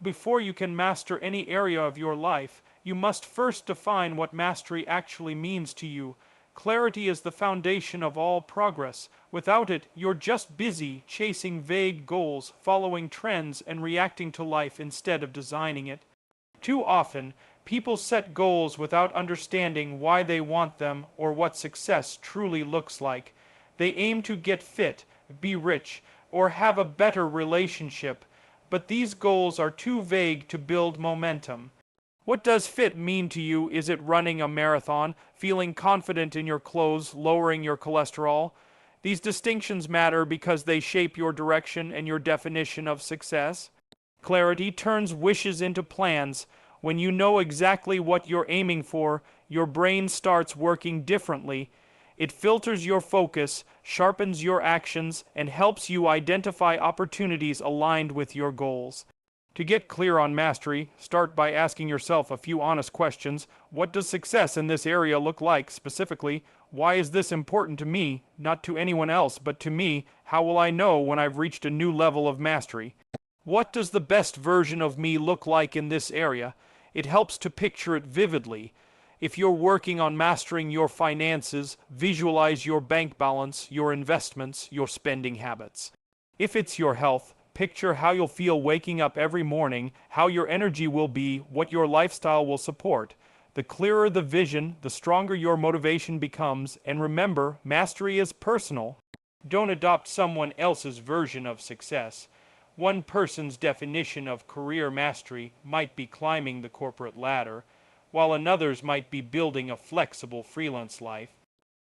before you can master any area of your life, you must first define what mastery actually means to you. Clarity is the foundation of all progress. Without it, you're just busy chasing vague goals, following trends, and reacting to life instead of designing it. Too often, people set goals without understanding why they want them or what success truly looks like. They aim to get fit, be rich, or have a better relationship, but these goals are too vague to build momentum. What does fit mean to you? Is it running a marathon, feeling confident in your clothes, lowering your cholesterol? These distinctions matter because they shape your direction and your definition of success. Clarity turns wishes into plans. When you know exactly what you're aiming for, your brain starts working differently. It filters your focus, sharpens your actions, and helps you identify opportunities aligned with your goals. To get clear on mastery, start by asking yourself a few honest questions. What does success in this area look like specifically? Why is this important to me? Not to anyone else, but to me. How will I know when I've reached a new level of mastery? What does the best version of me look like in this area? It helps to picture it vividly. If you're working on mastering your finances, visualize your bank balance, your investments, your spending habits. If it's your health, picture how you'll feel waking up every morning, how your energy will be, what your lifestyle will support. The clearer the vision, the stronger your motivation becomes, and remember, mastery is personal. Don't adopt someone else's version of success. One person's definition of career mastery might be climbing the corporate ladder, while another's might be building a flexible freelance life.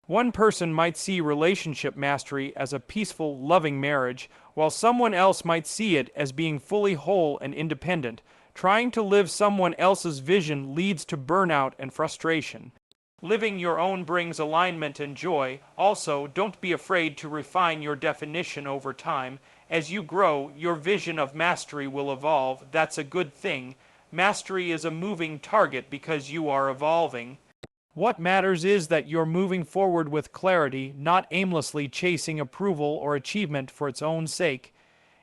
One person might see relationship mastery as a peaceful, loving marriage, while someone else might see it as being fully whole and independent. Trying to live someone else's vision leads to burnout and frustration. Living your own brings alignment and joy. Also, don't be afraid to refine your definition over time. As you grow, your vision of mastery will evolve. That's a good thing. Mastery is a moving target because you are evolving. What matters is that you're moving forward with clarity, not aimlessly chasing approval or achievement for its own sake.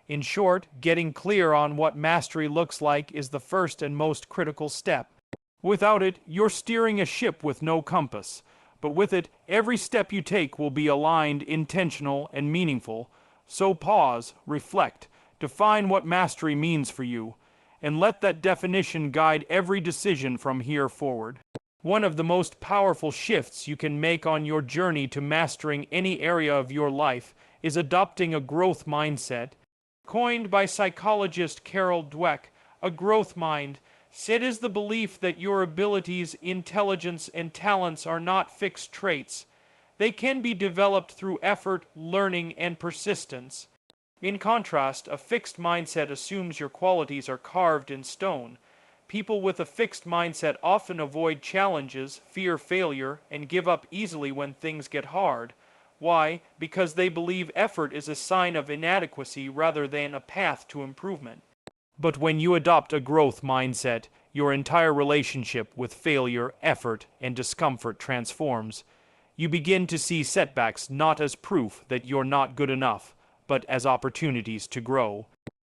In short, getting clear on what mastery looks like is the first and most critical step. Without it, you're steering a ship with no compass. But with it, every step you take will be aligned, intentional, and meaningful. So pause, reflect, define what mastery means for you, and let that definition guide every decision from here forward. One of the most powerful shifts you can make on your journey to mastering any area of your life is adopting a growth mindset. Coined by psychologist Carol Dweck, a growth mind is the belief that your abilities, intelligence, and talents are not fixed traits. They can be developed through effort, learning, and persistence. In contrast, a fixed mindset assumes your qualities are carved in stone. People with a fixed mindset often avoid challenges, fear failure, and give up easily when things get hard. Why? Because they believe effort is a sign of inadequacy rather than a path to improvement. But when you adopt a growth mindset, your entire relationship with failure, effort, and discomfort transforms. You begin to see setbacks not as proof that you're not good enough, but as opportunities to grow.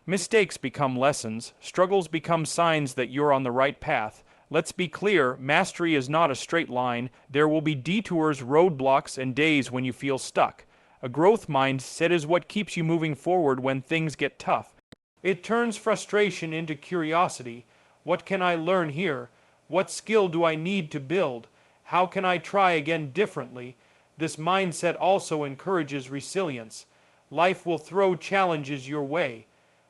Mistakes become lessons, struggles become signs that you're on the right path. Let's be clear, mastery is not a straight line. There will be detours, roadblocks, and days when you feel stuck. A growth mindset is what keeps you moving forward when things get tough. It turns frustration into curiosity. What can I learn here? What skill do I need to build? How can I try again differently? This mindset also encourages resilience. Life will throw challenges your way,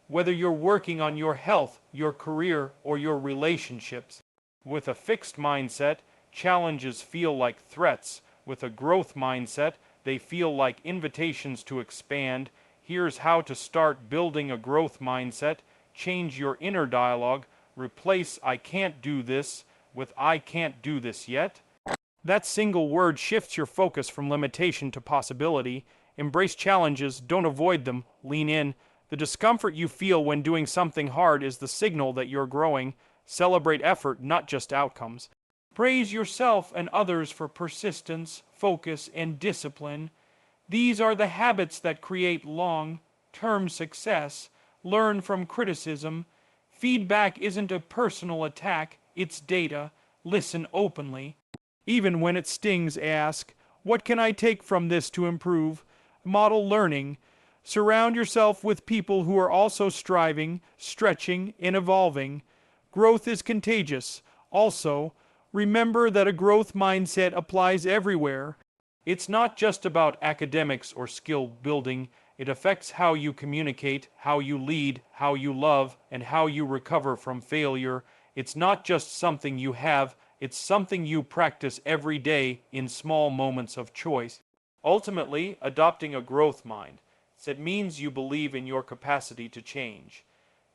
whether you're working on your health, your career, or your relationships. With a fixed mindset, challenges feel like threats. With a growth mindset, they feel like invitations to expand. Here's how to start building a growth mindset. Change your inner dialogue. Replace "I can't do this" with "I can't do this yet." That single word shifts your focus from limitation to possibility. Embrace challenges, don't avoid them, lean in. The discomfort you feel when doing something hard is the signal that you're growing. Celebrate effort, not just outcomes. Praise yourself and others for persistence, focus, and discipline. These are the habits that create long-term success. Learn from criticism. Feedback isn't a personal attack, it's data. Listen openly. Even when it stings, ask, what can I take from this to improve? Model learning. Surround yourself with people who are also striving, stretching, and evolving. Growth is contagious. Also, remember that a growth mindset applies everywhere. It's not just about academics or skill building. It affects how you communicate, how you lead, how you love, and how you recover from failure. It's not just something you have, it's something you practice every day in small moments of choice. Ultimately, adopting a growth mind. It means you believe in your capacity to change.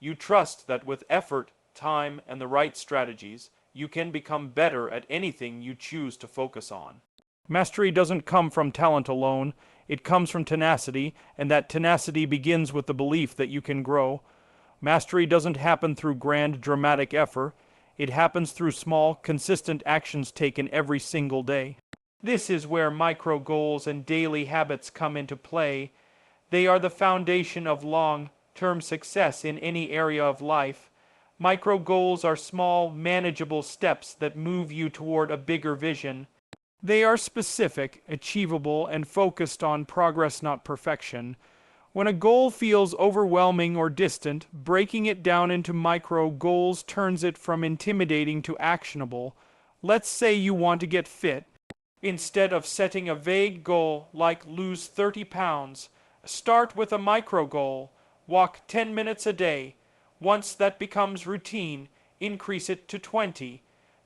You trust that with effort, time, and the right strategies, you can become better at anything you choose to focus on. Mastery doesn't come from talent alone. It comes from tenacity, and that tenacity begins with the belief that you can grow. Mastery doesn't happen through grand, dramatic effort. It happens through small, consistent actions taken every single day. This is where micro goals and daily habits come into play. They are the foundation of long-term success in any area of life. Micro goals are small, manageable steps that move you toward a bigger vision. They are specific, achievable, and focused on progress, not perfection. When a goal feels overwhelming or distant, breaking it down into micro goals turns it from intimidating to actionable. Let's say you want to get fit. Instead of setting a vague goal like lose 30 pounds, start with a micro goal. Walk 10 minutes a day. Once that becomes routine, increase it to 20.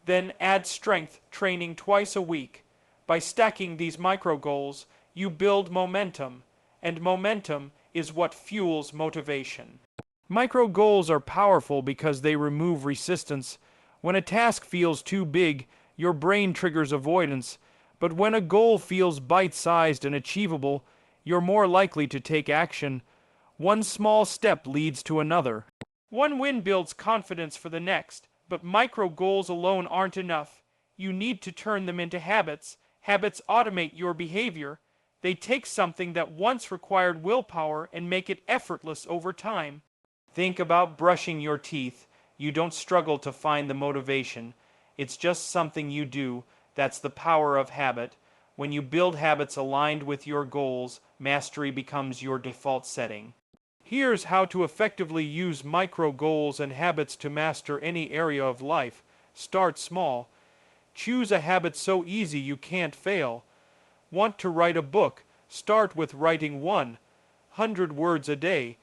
Then add strength training twice a week. By stacking these micro goals, you build momentum, and momentum is what fuels motivation. Micro goals are powerful because they remove resistance. When a task feels too big, your brain triggers avoidance, but when a goal feels bite-sized and achievable, you're more likely to take action. One small step leads to another. One win builds confidence for the next, but micro goals alone aren't enough. You need to turn them into habits. Habits automate your behavior. They take something that once required willpower and make it effortless over time. Think about brushing your teeth. You don't struggle to find the motivation. It's just something you do. That's the power of habit. When you build habits aligned with your goals, mastery becomes your default setting. Here's how to effectively use micro goals and habits to master any area of life. Start small. Choose a habit so easy you can't fail. Want to write a book? Start with writing 100 words a day.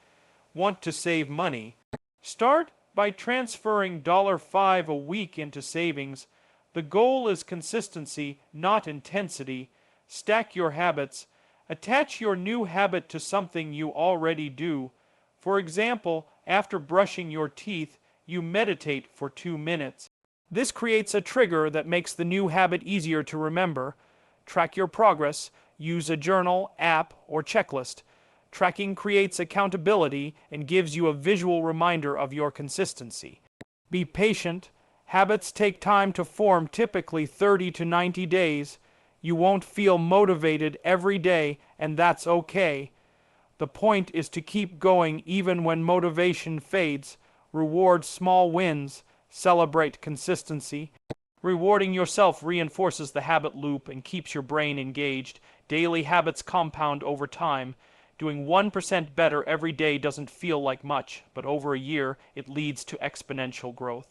Want to save money? Start by transferring $5 a week into savings. The goal is consistency, not intensity. Stack your habits. Attach your new habit to something you already do. For example, after brushing your teeth, you meditate for 2 minutes. This creates a trigger that makes the new habit easier to remember. Track your progress. Use a journal, app, or checklist. Tracking creates accountability and gives you a visual reminder of your consistency. Be patient. Habits take time to form, typically 30 to 90 days. You won't feel motivated every day, and that's okay. The point is to keep going even when motivation fades. Reward small wins. Celebrate consistency. Rewarding yourself reinforces the habit loop and keeps your brain engaged. Daily habits compound over time. Doing 1% better every day doesn't feel like much, but over a year, it leads to exponential growth.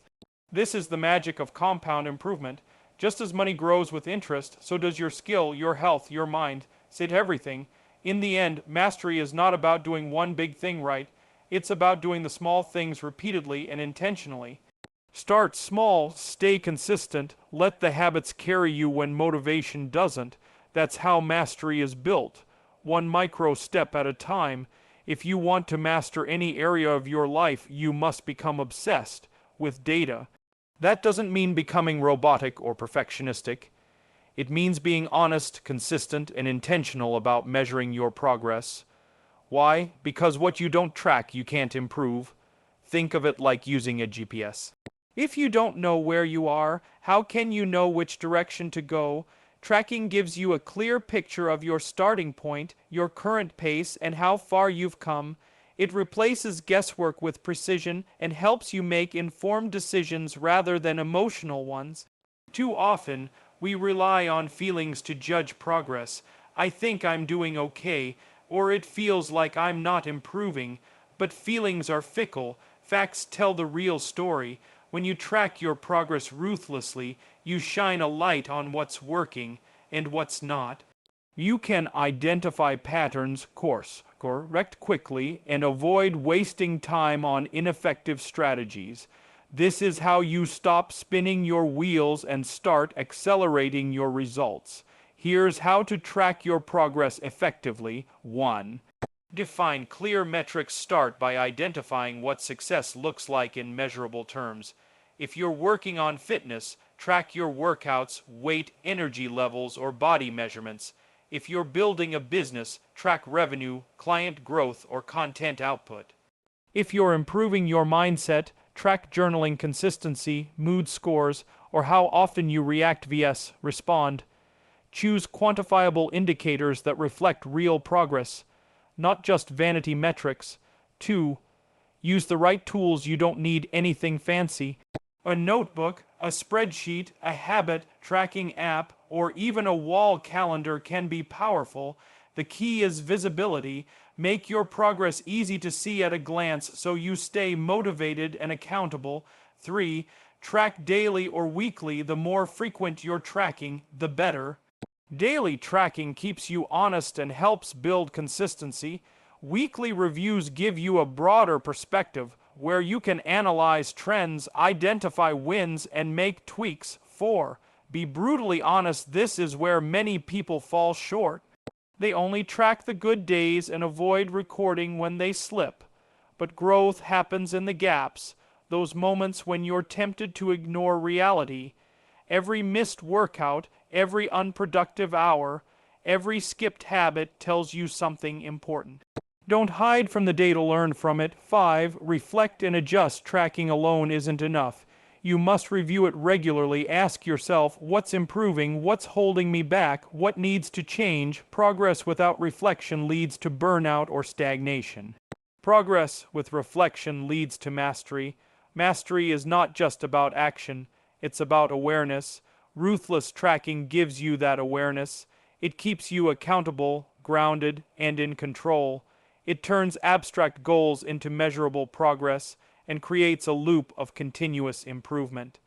This is the magic of compound improvement. Just as money grows with interest, so does your skill, your health, your mind. Say to everything. In the end, mastery is not about doing one big thing right. It's about doing the small things repeatedly and intentionally. Start small, stay consistent, let the habits carry you when motivation doesn't. That's how mastery is built. One micro step at a time. If you want to master any area of your life, you must become obsessed with data. That doesn't mean becoming robotic or perfectionistic. It means being honest, consistent, and intentional about measuring your progress. Why? Because what you don't track, you can't improve. Think of it like using a GPS. If you don't know where you are, how can you know which direction to go? Tracking gives you a clear picture of your starting point, your current pace, and how far you've come. It replaces guesswork with precision and helps you make informed decisions rather than emotional ones. Too often, we rely on feelings to judge progress. I think I'm doing okay, or it feels like I'm not improving. But feelings are fickle. Facts tell the real story. When you track your progress ruthlessly, you shine a light on what's working and what's not. You can identify patterns, correct quickly, and avoid wasting time on ineffective strategies. This is how you stop spinning your wheels and start accelerating your results. Here's how to track your progress effectively. 1. Define clear metrics. Start by identifying what success looks like in measurable terms. If you're working on fitness, track your workouts, weight, energy levels, or body measurements. If you're building a business, track revenue, client growth, or content output. If you're improving your mindset, track journaling consistency, mood scores, or how often you react vs. respond. Choose quantifiable indicators that reflect real progress, not just vanity metrics. 2. Use the right tools. You don't need anything fancy. A notebook, a spreadsheet, a habit tracking app, or even a wall calendar can be powerful. The key is visibility. Make your progress easy to see at a glance so you stay motivated and accountable. 3. Track daily or weekly. The more frequent you're tracking, the better. Daily tracking keeps you honest and helps build consistency. Weekly reviews give you a broader perspective where you can analyze trends, identify wins, and make tweaks. 4. Be brutally honest. This is where many people fall short. They only track the good days and avoid recording when they slip. But growth happens in the gaps, those moments when you're tempted to ignore reality. Every missed workout, every unproductive hour, every skipped habit tells you something important. Don't hide from the data, learn from it. 5. Reflect and adjust. Tracking alone isn't enough. You must review it regularly. Ask yourself, what's improving, what's holding me back, what needs to change. Progress without reflection leads to burnout or stagnation. Progress with reflection leads to mastery. Mastery is not just about action, it's about awareness. Ruthless tracking gives you that awareness. It keeps you accountable, grounded, and in control. It turns abstract goals into measurable progress and creates a loop of continuous improvement.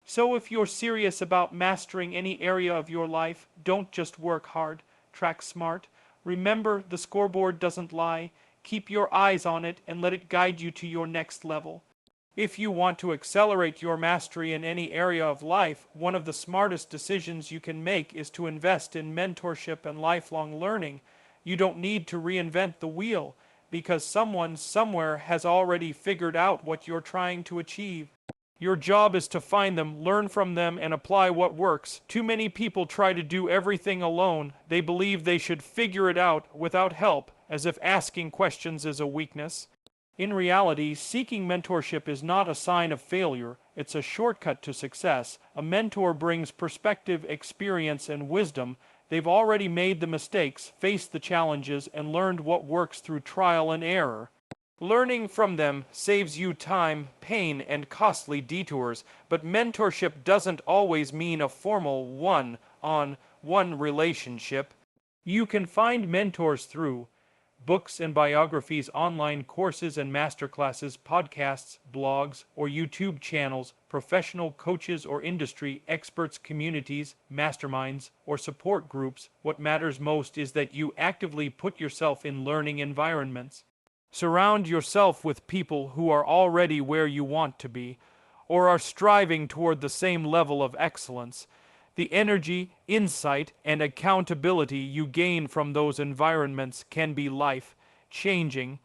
So if you're serious about mastering any area of your life, don't just work hard, track smart. Remember, the scoreboard doesn't lie. Keep your eyes on it and let it guide you to your next level. If you want to accelerate your mastery in any area of life, one of the smartest decisions you can make is to invest in mentorship and lifelong learning. You don't need to reinvent the wheel, because someone somewhere has already figured out what you're trying to achieve. Your job is to find them, learn from them, and apply what works. Too many people try to do everything alone. They believe they should figure it out without help, as if asking questions is a weakness. In reality, seeking mentorship is not a sign of failure. It's a shortcut to success. A mentor brings perspective, experience, and wisdom. They've already made the mistakes, faced the challenges, and learned what works through trial and error. Learning from them saves you time, pain, and costly detours, but mentorship doesn't always mean a formal one-on-one relationship. You can find mentors through books and biographies, online courses and masterclasses, podcasts, blogs, or YouTube channels, professional coaches or industry experts, communities, masterminds, or support groups. What matters most is that you actively put yourself in learning environments. Surround yourself with people who are already where you want to be, or are striving toward the same level of excellence. The energy, insight, and accountability you gain from those environments can be life-changing.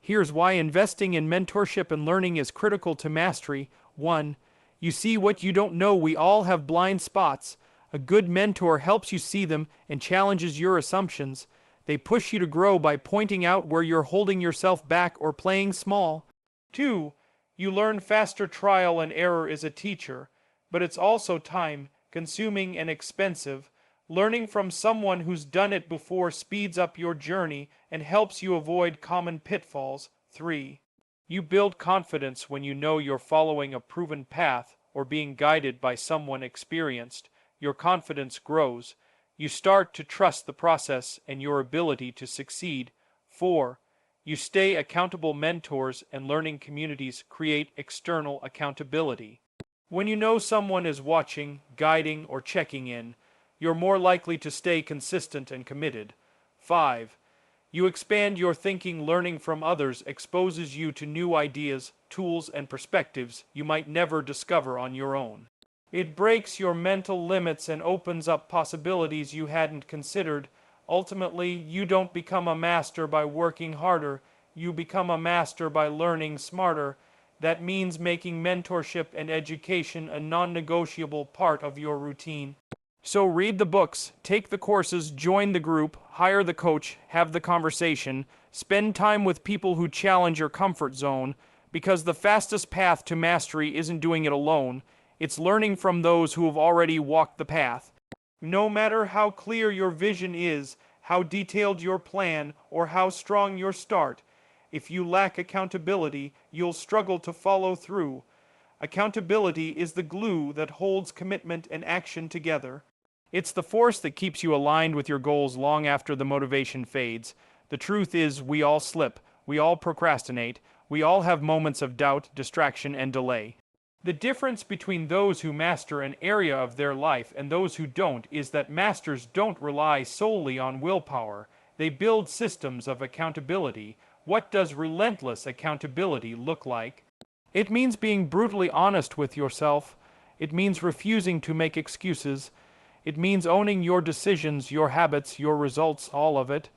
Here's why investing in mentorship and learning is critical to mastery. 1. You see what you don't know. We all have blind spots. A good mentor helps you see them and challenges your assumptions. They push you to grow by pointing out where you're holding yourself back or playing small. 2. You learn faster. Trial and error is a teacher, but it's also time-consuming and expensive. Learning from someone who's done it before speeds up your journey and helps you avoid common pitfalls. 3. You build confidence when you know you're following a proven path or being guided by someone experienced. Your confidence grows. You start to trust the process and your ability to succeed. 4. You stay accountable. Mentors and learning communities create external accountability. When you know someone is watching, guiding, or checking in, you're more likely to stay consistent and committed. 5. You expand your thinking. Learning from others exposes you to new ideas, tools, and perspectives you might never discover on your own. It breaks your mental limits and opens up possibilities you hadn't considered. Ultimately, you don't become a master by working harder, you become a master by learning smarter. That means making mentorship and education a non-negotiable part of your routine. So read the books, take the courses, join the group, hire the coach, have the conversation, spend time with people who challenge your comfort zone, because the fastest path to mastery isn't doing it alone, it's learning from those who have already walked the path. No matter how clear your vision is, how detailed your plan, or how strong your start, if you lack accountability, you'll struggle to follow through. Accountability is the glue that holds commitment and action together. It's the force that keeps you aligned with your goals long after the motivation fades. The truth is, we all slip, we all procrastinate, we all have moments of doubt, distraction, and delay. The difference between those who master an area of their life and those who don't is that masters don't rely solely on willpower. They build systems of accountability. What does relentless accountability look like? It means being brutally honest with yourself. It means refusing to make excuses. It means owning your decisions, your habits, your results, all of it.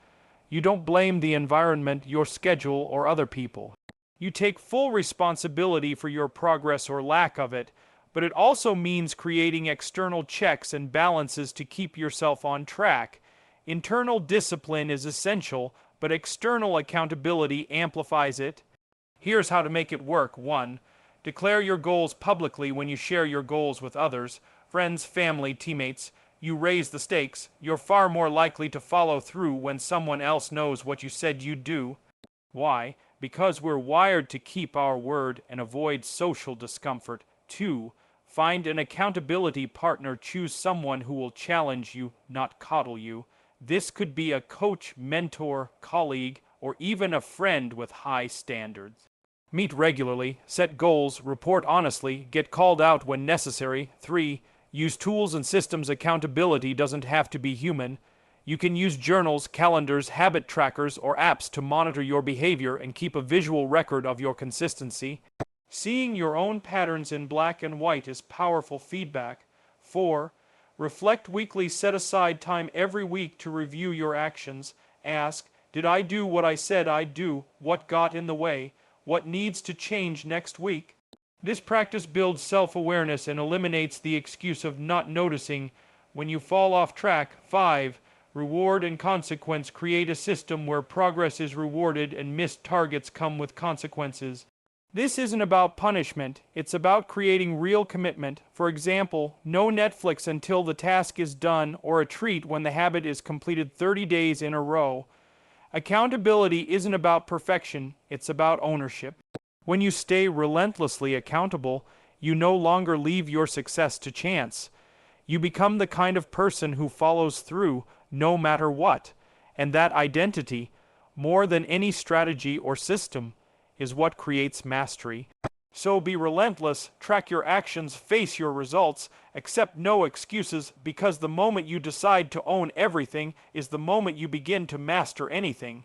You don't blame the environment, your schedule, or other people. You take full responsibility for your progress or lack of it, but it also means creating external checks and balances to keep yourself on track. Internal discipline is essential, but external accountability amplifies it. Here's how to make it work. 1. Declare your goals publicly. When you share your goals with others, friends, family, teammates, you raise the stakes. You're far more likely to follow through when someone else knows what you said you'd do. Why? Because we're wired to keep our word and avoid social discomfort. 2. Find an accountability partner. Choose someone who will challenge you, not coddle you. This could be a coach, mentor, colleague, or even a friend with high standards. Meet regularly, set goals, report honestly, get called out when necessary. 3. Use tools and systems. Accountability doesn't have to be human. You can use journals, calendars, habit trackers, or apps to monitor your behavior and keep a visual record of your consistency. Seeing your own patterns in black and white is powerful feedback. 4. Reflect weekly. Set aside time every week to review your actions. Ask, did I do what I said I'd do? What got in the way? What needs to change next week? This practice builds self-awareness and eliminates the excuse of not noticing when you fall off track. 5. Reward and consequence. Create a system where progress is rewarded and missed targets come with consequences. This isn't about punishment, it's about creating real commitment. For example, no Netflix until the task is done, or a treat when the habit is completed 30 days in a row. Accountability isn't about perfection, it's about ownership. When you stay relentlessly accountable, you no longer leave your success to chance. You become the kind of person who follows through no matter what. And that identity, more than any strategy or system, is what creates mastery. So be relentless, track your actions, face your results, accept no excuses, because the moment you decide to own everything is the moment you begin to master anything.